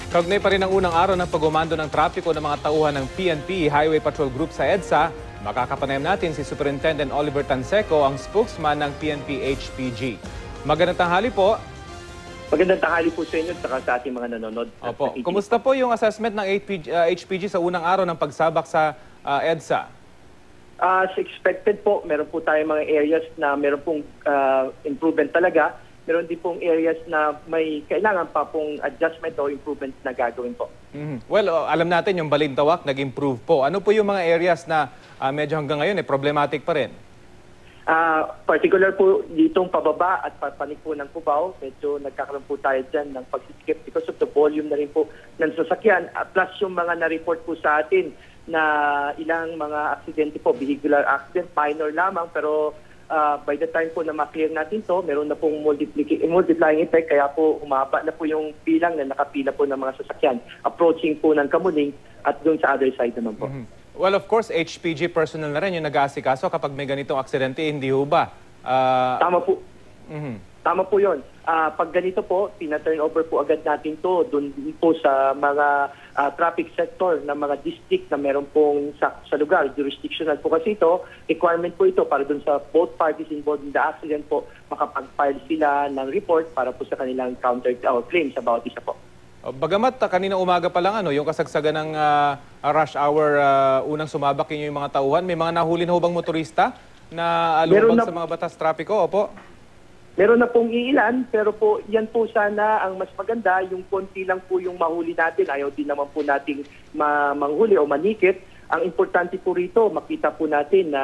Kaugnay pa rin ang unang araw ng pagumando ng trapiko ng mga tauhan ng PNP Highway Patrol Group sa EDSA, makakapanayam natin si Superintendent Oliver Tanseco, ang spokesman ng PNP HPG. Magandang tanghali po. Magandang tanghali po sa inyo at sa ating mga nanonood. Opo. Kumusta po yung assessment ng HPG sa unang araw ng pagsabak sa EDSA? As expected po, meron po tayong mga areas na meron pong improvement talaga. Meron din pong areas na may kailangan pa pong adjustment o improvement na gagawin po. Well, alam natin yung Balintawak nag-improve po. Ano po yung mga areas na medyo hanggang ngayon problematic pa rin? Particular po ditong pababa at papanik po ng Cubao, medyo nagkakaroon po tayo dyan ng pagsisikip because of the volume na rin po ng sasakyan. Plus yung mga na-report po sa atin na ilang mga aksidente po, vehicular accident, minor lamang, pero by the time po na ma-clear natin to, meron na pong multiplying effect, kaya po umaba na po yung bilang na nakapila po ng mga sasakyan approaching po ng Kamuning at doon sa other side naman po. Well, of course, HPG personnel na rin yung nag-aasikaso kapag may ganitong aksidente, hindi ho ba? Tama po. Tama po yun. Pag ganito po, tina-turn over po agad natin to doon po sa mga traffic sector ng mga district na meron pong sa lugar. Jurisdictional po kasi ito. Requirement po ito para doon sa both parties involved in the accident po makapag-file sila ng report para po sa kanilang counter claims about isa po. Bagamat kanina umaga pa lang yung kasagsagan ng rush hour, unang sumabak yung mga tauhan, may mga nahuli na hubang motorista na alubang sa mga batas trapiko? Opo. Meron na pong iilan, pero po yan po sana ang mas maganda, yung konti lang po yung mahuli natin. Ayaw din naman po nating manghuli o manikit. Ang importante po rito, makita po natin na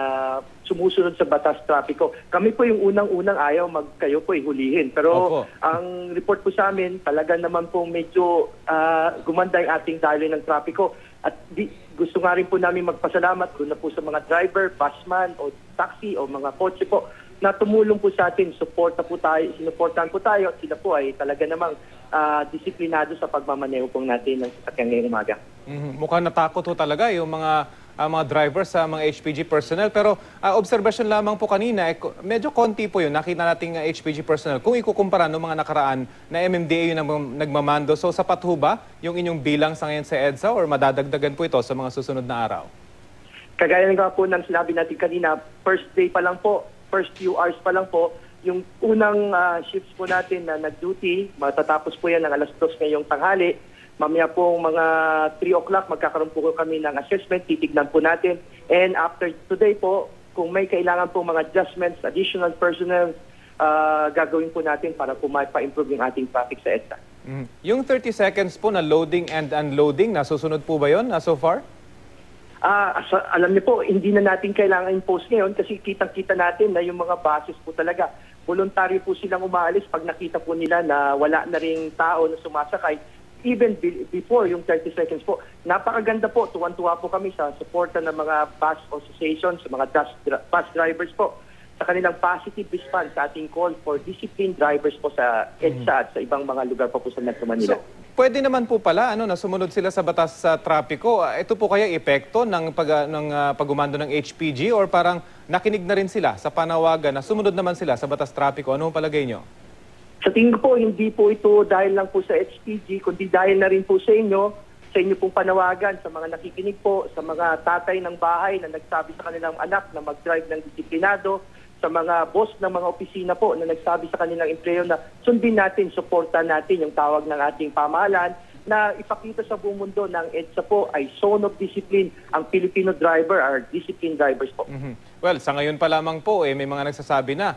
sumusunod sa batas trapiko. Kami po yung unang-unang ayaw kayo po ihulihin. Pero ang report po sa amin, talaga naman po medyo gumanda yung ating daloy ng trapiko. At gusto nga rin po namin magpasalamat doon na po sa mga driver, busman o taxi o mga kotse po na tumulong po sa atin, sinuportahan po tayo at sila po ay talaga namang disiplinado sa pagmamaneho po natin ng sasakyan ngayong umaga. Mukhang natakot po talaga yung mga drivers sa mga HPG personnel. Pero observation lamang po kanina, medyo konti po yun. Nakita nating HPG personnel. Kung ikukumpara ng mga nakaraan na MMDA yung nagmamando, so sapat ho ba yung inyong bilang sa ngayon sa EDSA or madadagdagan po ito sa mga susunod na araw? Kagaya nga po ng sinabi natin kanina, first day pa lang po, first few hours pa lang po, yung unang shifts po natin na nag-duty, matatapos po yan ng alas 2 ngayong tanghali. Mamaya po mga 3 o'clock, magkakaroon po kami ng assessment, titignan po natin. And after today po, kung may kailangan po mga adjustments, additional personnel, gagawin po natin para po ma-improve yung ating traffic sa EDSA. Yung 30 seconds po na loading and unloading, nasusunod po ba yun so far? Alam niyo po, hindi na natin kailangan impose ngayon kasi kitang-kita natin na yung mga buses po talaga, voluntaryo po silang umaalis pag nakita po nila na wala na ring tao na sumasakay. Even before yung 30 seconds po, napakaganda po, tuwan-tuwa po kami sa suporta ng mga bus associations, sa mga bus drivers po, sa kanilang positive response sa ating call for disciplined drivers po sa EDSA at sa ibang mga lugar pa po sa Metro Manila. So, pwede naman po pala na sumunod sila sa batas sa trapiko. Ito po kaya epekto ng pagumando ng HPG or parang nakinig na rin sila sa panawagan na sumunod naman sila sa batas trapiko? Ano ang palagay nyo? Sa tingin ko po, hindi po ito dahil lang po sa HPG, kundi dahil na rin po sa inyo pong panawagan, sa mga nakikinig po, sa mga tatay ng bahay na nagsabi sa kanilang anak na mag-drive ng disiplinado, sa mga boss ng mga opisina po na nagsabi sa kanilang empleo na sundin natin, suportahan natin yung tawag ng ating pamahalaan na ipakita sa buong mundo ng EDSA po ay zone of discipline. Ang Filipino driver are disciplined drivers po. Well, sa ngayon pa lamang po, may mga nagsasabi na,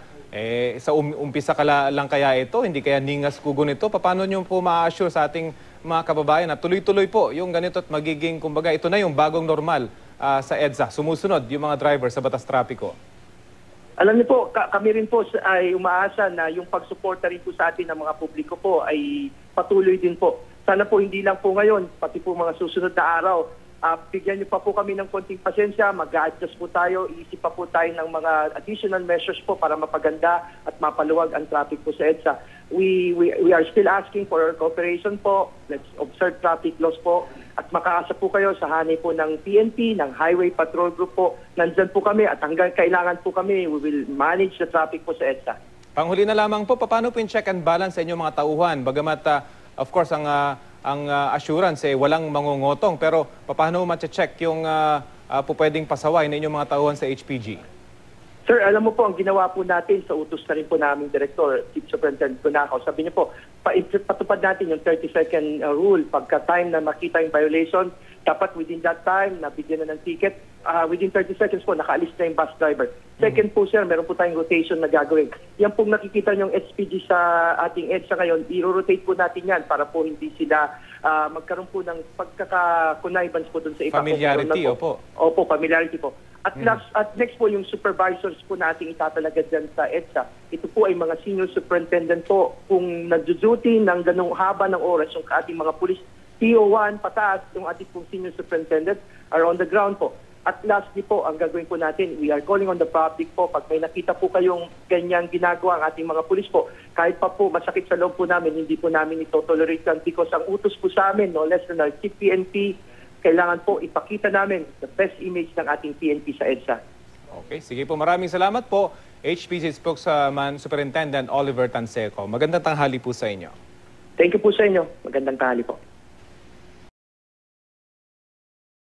sa umpisa lang kaya ito, hindi kaya ningas kugo nito. Paano nyo po ma-assure sa ating mga kababayan na tuloy-tuloy po yung ganito at magiging, kumbaga, ito na yung bagong normal sa EDSA, sumusunod yung mga driver sa batas trapiko? Alam niyo po, kami rin po ay umaasa na yung pagsuporta rin po sa atin ng mga publiko po ay patuloy din po. Sana po hindi lang po ngayon, pati po mga susunod na araw. Bigyan niyo pa po kami ng konting pasensya, mag-a-adjust po tayo, iisip pa po tayo ng mga additional measures po para mapaganda at mapaluwag ang traffic po sa EDSA. We are still asking for cooperation po. Let's observe traffic laws po. At makaasa po kayo sa hanay po ng PNP, ng Highway Patrol Group po. Nandyan po kami at hanggang kailangan po kami, we will manage the traffic po sa EDSA. Panghuli na lamang po, paano po yung check and balance sa inyong mga tauhan? Bagamat, of course, ang assurance walang mangungutong. Pero paano mo ma-check yung pwedeng pasaway na inyong mga tauhan sa HPG? Sir, alam mo po, ang ginawa po natin sa utos na rin po naming Director, Chief Superintendent Bunakaw, sabi niyo po, patupad natin yung 30-second rule. Pagka time na makita yung violation, dapat within that time, nabigyan na ng ticket. Within 30 seconds po, nakaalis na yung bus driver. Second po, sir, meron po tayong rotation na gagawin. Yan pong nakikita niyong SPG sa ating EDSA ngayon, i-rotate po natin yan para po hindi sila magkaroon po ng pagkaka-connivance po dun sa iba. Familiarity, opo. Opo, familiarity po. At next po, yung supervisors po nating itatalaga dyan sa EDSA. Ito po ay mga senior superintendent po kung nag-duty ng ganong haba ng oras yung ating mga police PO1 pataas, yung ating pong senior superintendent are on the ground po. At lastly po, ang gagawin po natin, we are calling on the public po, pag may nakita po kayong ganyang ginagawa ang ating mga pulis po, kahit pa po masakit sa loob po namin, hindi po namin ito tolerate yan because ang utos po sa amin, no less than our Chief PNP, kailangan po ipakita namin the best image ng ating PNP sa EDSA. Okay, sige po. Maraming salamat po. HPG Spokesman Superintendent Oliver Tanseco. Magandang tanghali po sa inyo. Thank you po sa inyo. Magandang tanghali po.